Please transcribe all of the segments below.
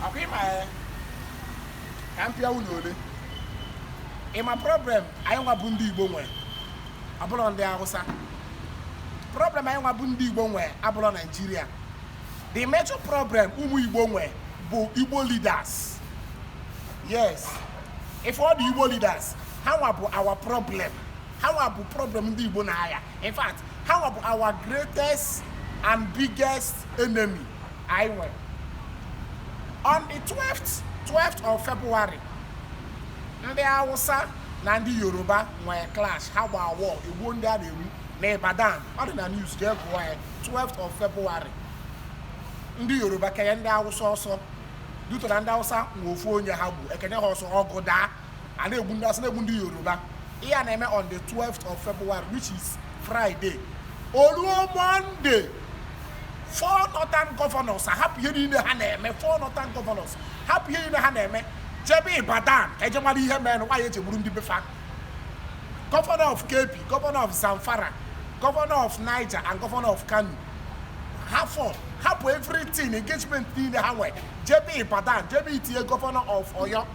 Okay, my campia unole. My problem, I am a bundi bonwe. Abulon de Hausa. Problem I am a bundi bonwe, Abulon Nigeria. The major problem, bonwe, bo Igbo leaders. Yes. If all the Igbo leaders, how about our problem? How about problem in the Igbo Naya? In fact, how about our greatest and biggest enemy? I went. On the 12th of February, ndị Hausa na ndị Yoruba nwere clash. How about war? Igbo ndị a na-eru na Ibadan. Ọ dị na news jee gụọ ya 12th of February. Ndị Yoruba kenye ndị Hausa ọsọ. Duto na ndị Hausa nwe ofu onye ha gbu ekenye ha ọsọ ọgụ daa. A na-egbu ndị Hausa na-egbu ndị Yoruba. Ihe a na-eme on the 12th of February, which is Friday. Oluo Monday. 4 northern governors are happy in the Haneme. 4 northern governors happy in the Haneme. Jebi Ibadan, Ejamali Hemen, why is Burundi Befa? Governor of KP, governor of Zamfara, governor of Niger, and governor of Kano. Half everything engagement in the highway. Jebi Ibadan, Jebi Itie, governor of Oyo.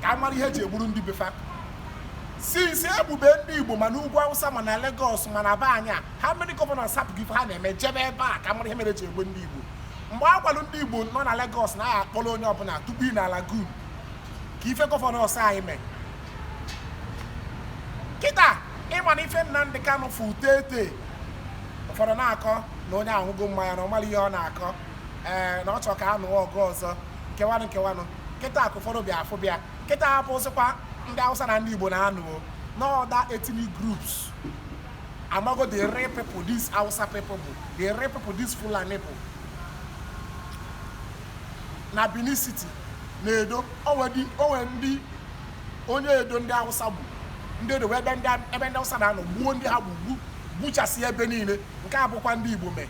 Kamali Heje Burundi Befa. Since Abu Bendi, Manubu, Samana, Lagos, Manabanya, how many governors have given him a jebe back? I'm going to have a Bundibu. Mwabalundibu, non a Lagos, now Polonia, to be in a lagoon. Give a governor Simon. Kita, even if none the kind of food for an arco, no now who go my normally on arco, not talk out no goes, Kewano, Kita, phobia, Kita, Posopa. Ndị Hausa na ndị Igbo na-anụ no other ethnic groups. Amago the rape people, these Hausa people, the rape people, these Fulani people. Na Benin City, na Edo, ndị onye Edo ndị Hausa bụ ndị Edo ebe ndị Hausa na-anọ gbuo ndị ha gbu buchasị ebe niile. Nke a bụkwa ndị Igbo mee.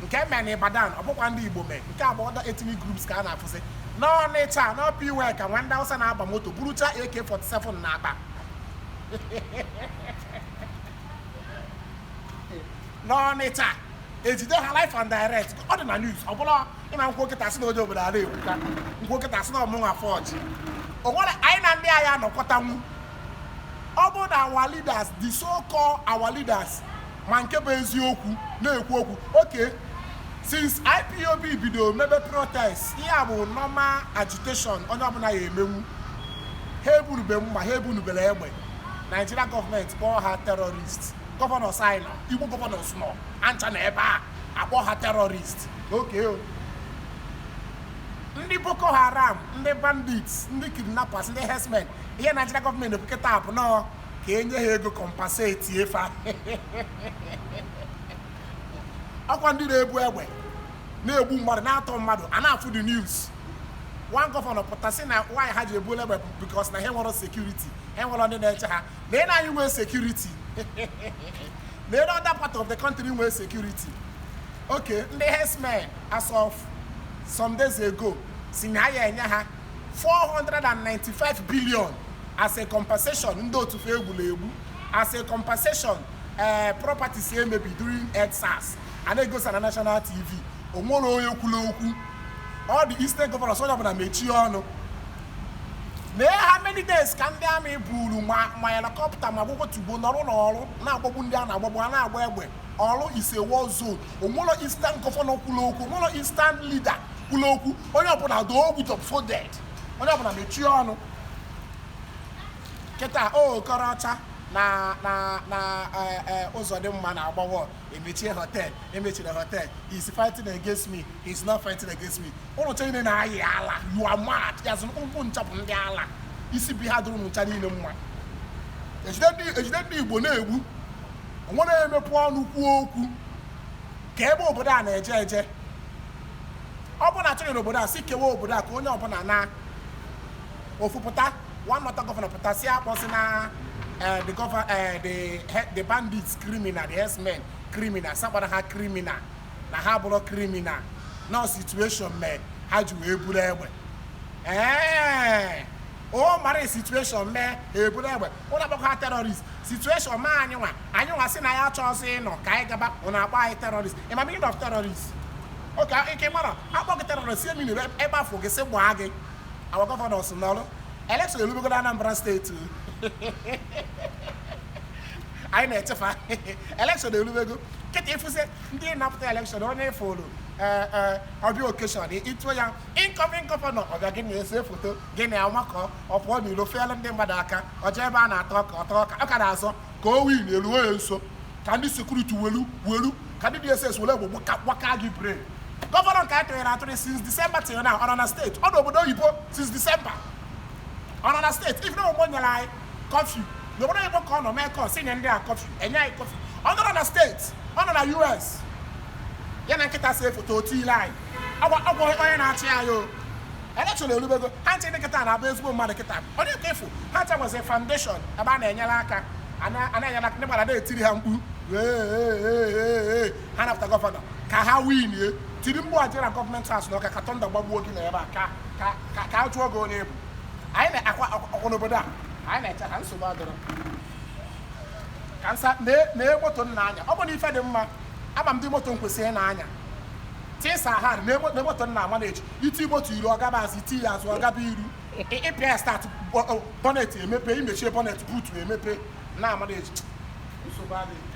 Nke eme na Ibadan ọ bụkwa ndị Igbo mee. Nke a bụ other ethnic groups ka a na-afụsị. No nature, no PY ka nwanda Hausa na-aba moto burucha AK-47 na-aba. No nature. Ejide ha life and direct. Ọ dị na news. Ọ bụla ịma nkwụ kịta sị na oje obodo ala ebuka. Nkwụ kịta sị na ọmụnwa forge. O nwere anyị na ndị agha nọkọtanwu. Ọ bụ na our leaders, the so-called our leaders, ma nke bụ eziokwu na-ekwu okwu. Okay. Since IPOB bido mebe protest, ihe bụ normal agitation onye ọbụla ya emenwu. Ha eburube mma, ha ebunubere egbe. Nigeria government kpọọ ha terrorist. Governor Saino, Igbo governors nọ, ancha na ebe a akpọ ha terrorist. Okay. Ndị Boko Haram, ndị bandits, ndị kidnappers, ndị herdsmen, ihe Nigeria government ekuketa apụ nọ ka enye ha ego compensate efa. Ọkwa ndị na-ebu egbe na-egbu mmadụ na-atọ mmadụ a na-afụ the news. One governor pụtasị na why ha ji ebu egbe because na ha nwere security, ha nwere ndị na-eche ha. Lee na anyị nwee security. Lee na other part of the country nwee security. Okay, ndị herdsmen as of some days ago si na ya enye ha 495 billion as a compensation ndị otu fe egbu as a compensation properties maybe during EndSARS. And it goes on national TV. Onwere onye kwulu okwu. All the eastern governors onye ọbụla mechie ọnụ. Na how many days ka ndị amị buru ma helicopter ma gbogbo tubo nọrụ n'ọrụ na-agbagbu ndị a na-agbagbu a na-agba egbe. Ọrụ is a war zone. Onwere eastern governor kwulu okwu. Onwere eastern leader kwulu okwu. Onye ọbụla do ogwu top for dead. Onye ọbụla mechie ọnụ. Kịta Okorocha na ụzọ dị mma na agbawo emechie hotel emechire hotel. He's fighting against me, he's not fighting against me. Ụlọ chine na ayi ala, you are mad. Yazụ ụkwụ nchapụ ndị ala isi bi ha dụrụ ncha niile mma. Ejide ndị Igbo na-egbu onwe na-emepụ ọnụ kwuo okwu ka ebe obodo a na-eje eje. Ọ bụ na achọghị n'obodo a si kewa obodo a ka onye ọbụla na ofupụta one nọta gọvanọ pụta si akpọsị na the bandits criminal, the herdsmen criminal, sabara ha criminal, na ha bụrụ criminal. No situation man, ha ji wee buru egbe. Oh, mara situation man, eburu egbe. Ụna akpọkọ ha terrorist. Situation ma anyị nwa si na ya achọzi ịnọ ka anyị gaba ụna akpọ anyị terrorist. Am I meaning of terrorist? Okay, ike mara akpọkịtara na sie mini ebe afọ gị sị gbaa gị our governors n'ọrụ election elubego na Anambra steeti anyị na-echefa election elubego kịta ịfụsị ndị na-apụta election onye folo ọbịa okeshọn ịtụọ ya incoming gọvanọ ọbịa gị na-ese foto gị na ọmakọ ọ pụọ n'ilo feela ndị mmadụ aka ọjọọ ebe a na-atọ ọka ọ ka na-azọ ka o win eruo ya nso ka ndị sekuriti welu ka ndị DSS were egbo gbaka gị brek gọvanọ nke a tụnyere atụrụ since December till now ọ nọ na steeti ọ nọ obodo oyibo since December ọ nọ na steeti ife na ogbo nyere anyị kọfịu n'obodo oyibo ka ọ nọ mee kọ si nye ndị a kọfịu enye anyị kọfịu ọ nọrọ na steeti ọ nọ na US ya na nkịta see foto otu ile anyị ọgwọ onye na-achị anyị o election elubego ha nche ndị nkịta na-abụ ezigbo mmadụ kịta ọ dị ka efu ha nche nwezi foundation ebe a na-enyere aka a na-enyere aka ndị mmadụ na-etiri ha mkpu ha napụta gọvanọ ka ha winie tiri mgbu a jere na gọọmenti haus n'ọka ka tọnda gbagbuo gị na ebe a ka a jụọ gị onye ebu anyị na-akwa ọkwọ n'obodo a anyị na-eche ka nsogbu adọrọ ka nsa nee moto nna anya ọ bụ na ife dị mma ama m ndị moto nkwesịrị na-anya tisa ha na moto nna ama na-eji iti moto iri ọ gaba azụ iti ya azụ ọ gaba iru ịpịa start bọnet emepe imechie bọnet butu emepe na ama na-eji nsogbu adịghị